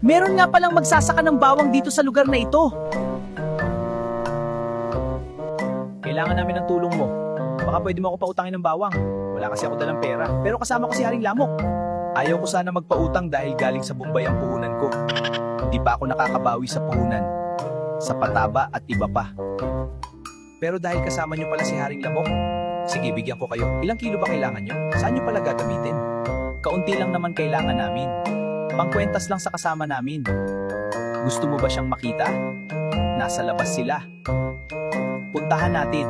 Meron nga palang magsasaka ng bawang dito sa lugar na ito. Kailangan namin ng tulong mo. Baka pwede mo ako pautangin ng bawang. Wala kasi ako dalang pera. Pero kasama ko si Haring Lamok. Ayaw ko sana magpautang dahil galing sa Bombay ang puhunan ko. Hindi pa ako nakakabawi sa puhunan. Sa pataba at iba pa. Pero dahil kasama nyo pala si Haring Lamok, sige, bigyan ko kayo. Ilang kilo ba kailangan nyo? Saan nyo pala gagamitin? Kaunti lang naman kailangan namin. Pangkwentas lang sa kasama namin. Gusto mo ba siyang makita? Nasa labas sila. Puntahan natin.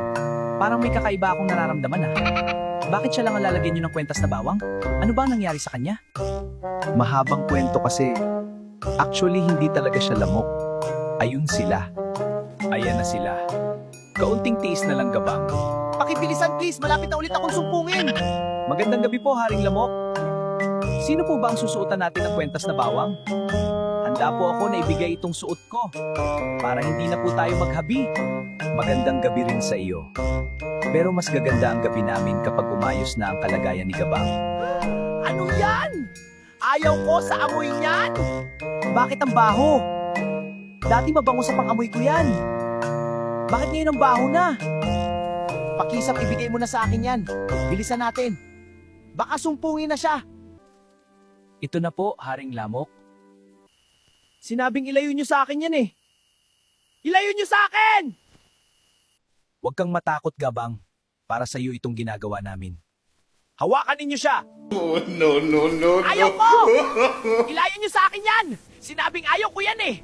Parang may kakaiba akong nararamdaman ha. Bakit siya lang ang lalagyan nyo ng kwentas na bawang? Ano ba ang nangyari sa kanya? Mahabang kwento kasi. Actually, hindi talaga siya lamok. Ayun sila. Ayan na sila. Kaunting tiis na lang, Gabang. Pakibilisan please, malapit na ulit akong sumpungin. Magandang gabi po, Haring Lamok. Sino po ba ang susuotan natin ng kwentas na bawang? Handa po ako na ibigay itong suot ko para hindi na po tayo maghabi. Magandang gabi rin sa iyo. Pero mas gaganda ang gabi namin kapag umayos na ang kalagayan ni Gabang. Ano yan? Ayaw ko sa amoy niyan! Bakit ang baho? Dati mabango sa pang-amoy ko yan. Bakit ngayon ang baho na? Pakisap, ibigay mo na sa akin yan. Bilisan natin. Baka sumpungin na siya. Ito na po, Haring Lamok. Sinabing ilayo nyo sa akin yan eh. Ilayo nyo sa akin! Huwag kang matakot, Gabang. Para sa iyo itong ginagawa namin. Hawakan ninyo siya! Oh, no, no, no, no. Ayaw ko! Ilayo nyo sa akin yan! Sinabing ayaw ko yan eh!